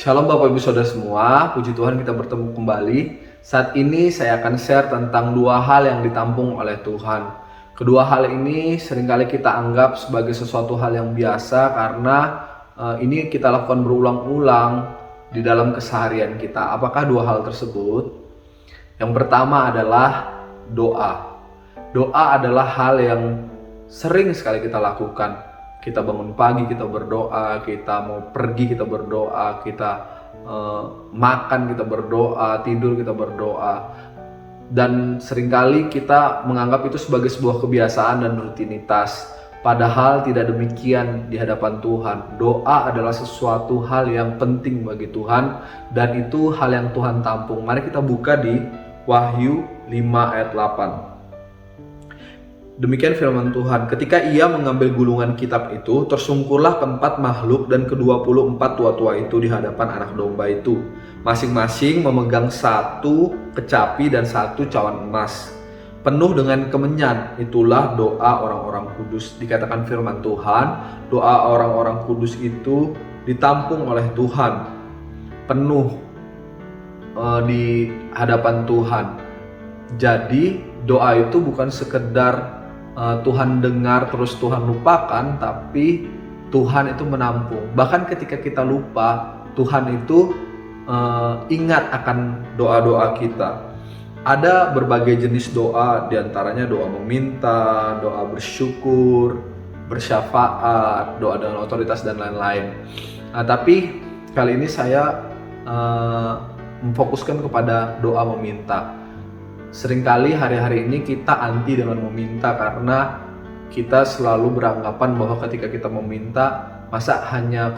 Shalom Bapak Ibu Saudara semua, puji Tuhan kita bertemu kembali. Saat ini saya akan share tentang dua hal yang ditampung oleh Tuhan. Kedua hal ini seringkali kita anggap sebagai sesuatu hal yang biasa karena ini kita lakukan berulang-ulang di dalam keseharian kita. Apakah dua hal tersebut? Yang pertama adalah doa. Doa adalah hal yang sering sekali kita lakukan. Kita bangun pagi, kita berdoa, kita mau pergi, kita berdoa, kita makan, kita berdoa, tidur, kita berdoa. Dan seringkali kita menganggap itu sebagai sebuah kebiasaan dan rutinitas. Padahal tidak demikian di hadapan Tuhan. Doa adalah sesuatu hal yang penting bagi Tuhan dan itu hal yang Tuhan tampung. Mari kita buka di Wahyu 5 ayat 8. Demikian firman Tuhan, ketika ia mengambil gulungan kitab itu, tersungkurlah keempat makhluk dan ke-24 tua-tua itu di hadapan anak domba itu. Masing-masing memegang satu kecapi dan satu cawan emas, penuh dengan kemenyan. Itulah doa orang-orang kudus. Dikatakan firman Tuhan, doa orang-orang kudus itu ditampung oleh Tuhan, penuh di hadapan Tuhan. Jadi doa itu bukan sekedar Tuhan dengar terus Tuhan lupakan, tapi Tuhan itu menampung. Bahkan ketika kita lupa, Tuhan itu ingat akan doa-doa kita. Ada berbagai jenis doa, diantaranya doa meminta, doa bersyukur, bersyafaat, doa dengan otoritas dan lain-lain. Tapi kali ini saya memfokuskan kepada doa meminta. Seringkali hari-hari ini kita anti dengan meminta karena kita selalu beranggapan bahwa ketika kita meminta, masa hanya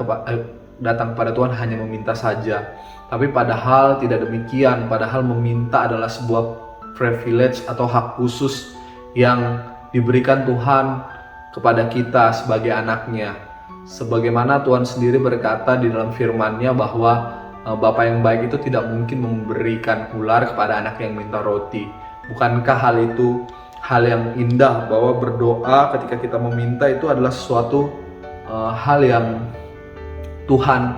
datang pada Tuhan hanya meminta saja. Tapi padahal tidak demikian, padahal meminta adalah sebuah privilege atau hak khusus yang diberikan Tuhan kepada kita sebagai anaknya. Sebagaimana Tuhan sendiri berkata di dalam firman-Nya bahwa Bapa yang baik itu tidak mungkin memberikan ular kepada anak yang minta roti. Bukankah hal itu hal yang indah bahwa berdoa ketika kita meminta itu adalah sesuatu hal yang Tuhan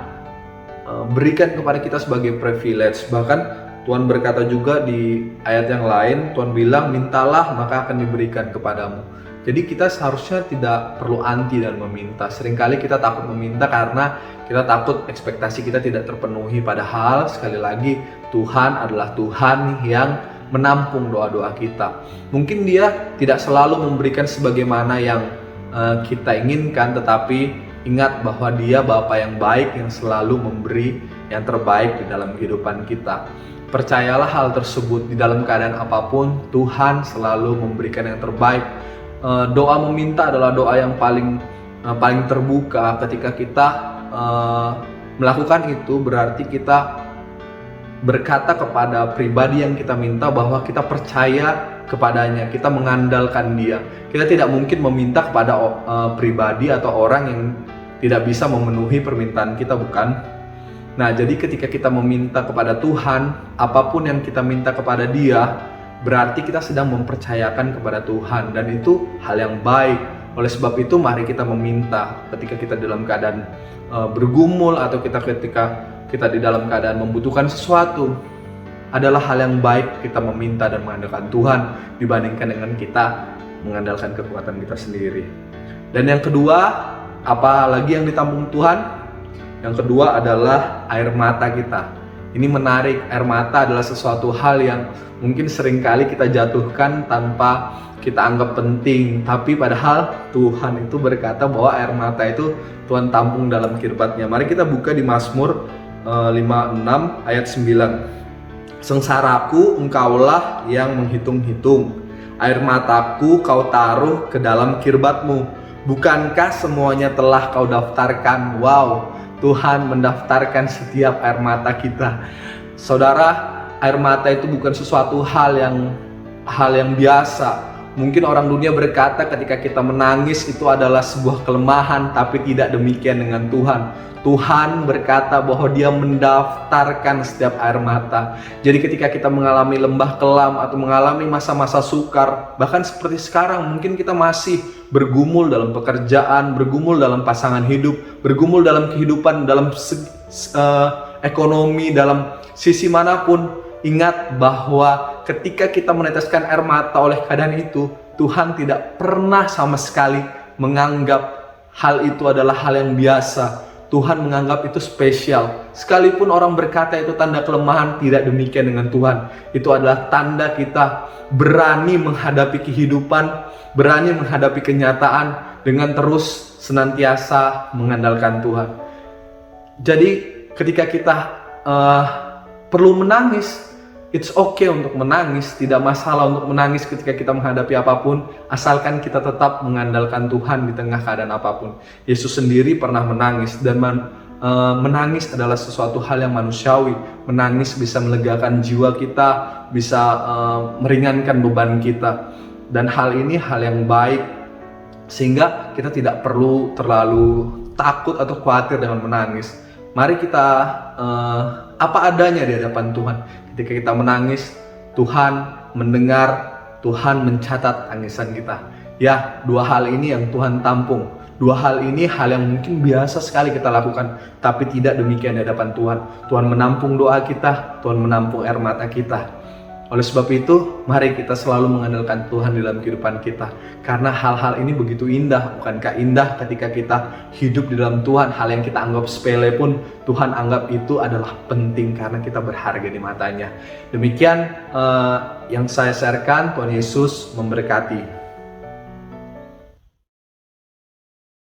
berikan kepada kita sebagai privilege. Bahkan Tuhan berkata juga di ayat yang lain, Tuhan bilang mintalah maka akan diberikan kepadamu. Jadi kita seharusnya tidak perlu anti dan meminta. Seringkali kita takut meminta karena kita takut ekspektasi kita tidak terpenuhi. Padahal sekali lagi Tuhan adalah Tuhan yang menampung doa-doa kita. Mungkin Dia tidak selalu memberikan sebagaimana yang kita inginkan, tetapi ingat bahwa Dia Bapa yang baik yang selalu memberi yang terbaik di dalam kehidupan kita. Percayalah hal tersebut, di dalam keadaan apapun Tuhan selalu memberikan yang terbaik. Doa meminta adalah doa yang paling terbuka. Ketika kita melakukan itu, berarti kita berkata kepada pribadi yang kita minta bahwa kita percaya kepadanya, kita mengandalkan Dia. Kita tidak mungkin meminta kepada pribadi atau orang yang tidak bisa memenuhi permintaan kita, bukan? Nah, jadi ketika kita meminta kepada Tuhan, apapun yang kita minta kepada Dia, berarti kita sedang mempercayakan kepada Tuhan dan itu hal yang baik. Oleh sebab itu mari kita meminta ketika kita dalam keadaan bergumul atau ketika kita di dalam keadaan membutuhkan sesuatu. Adalah hal yang baik kita meminta dan mengandalkan Tuhan dibandingkan dengan kita mengandalkan kekuatan kita sendiri. Dan yang kedua, apa lagi yang ditampung Tuhan? Yang kedua adalah air mata kita. Ini menarik, air mata adalah sesuatu hal yang mungkin seringkali kita jatuhkan tanpa kita anggap penting. Tapi padahal Tuhan itu berkata bahwa air mata itu Tuhan tampung dalam kirbatnya. Mari kita buka di Mazmur 56 ayat 9. Sengsaraku engkaulah yang menghitung-hitung, air mataku kau taruh ke dalam kirbatmu. Bukankah semuanya telah kau daftarkan? Wow, Tuhan mendaftarkan setiap air mata kita. Saudara, air mata itu bukan sesuatu hal yang biasa. Mungkin orang dunia berkata ketika kita menangis itu adalah sebuah kelemahan, tapi tidak demikian dengan Tuhan. Tuhan berkata bahwa Dia mendaftarkan setiap air mata. Jadi ketika kita mengalami lembah kelam atau mengalami masa-masa sukar, bahkan seperti sekarang mungkin kita masih bergumul dalam pekerjaan, bergumul dalam pasangan hidup, bergumul dalam kehidupan, dalam ekonomi, dalam sisi manapun, ingat bahwa ketika kita meneteskan air mata oleh keadaan itu, Tuhan tidak pernah sama sekali menganggap hal itu adalah hal yang biasa. Tuhan menganggap itu spesial. Sekalipun orang berkata itu tanda kelemahan, tidak demikian dengan Tuhan. Itu adalah tanda kita berani menghadapi kehidupan, berani menghadapi kenyataan dengan terus senantiasa mengandalkan Tuhan. Jadi ketika kita perlu menangis, it's okay untuk menangis, tidak masalah untuk menangis ketika kita menghadapi apapun, asalkan kita tetap mengandalkan Tuhan di tengah keadaan apapun. Yesus sendiri pernah menangis, dan menangis adalah sesuatu hal yang manusiawi. Menangis bisa melegakan jiwa kita, bisa meringankan beban kita, dan hal ini hal yang baik, sehingga kita tidak perlu terlalu takut atau khawatir dengan menangis. Mari kita apa adanya di hadapan Tuhan. Ketika kita menangis, Tuhan mendengar, Tuhan mencatat tangisan kita. Ya, dua hal ini yang Tuhan tampung. Dua hal ini hal yang mungkin biasa sekali kita lakukan, tapi tidak demikian di hadapan Tuhan. Tuhan menampung doa kita, Tuhan menampung air mata kita. Oleh sebab itu, mari kita selalu mengandalkan Tuhan di dalam kehidupan kita. Karena hal-hal ini begitu indah. Bukankah indah ketika kita hidup di dalam Tuhan? Hal yang kita anggap sepele pun Tuhan anggap itu adalah penting karena kita berharga di matanya. Demikian yang saya sharekan. Tuhan Yesus memberkati.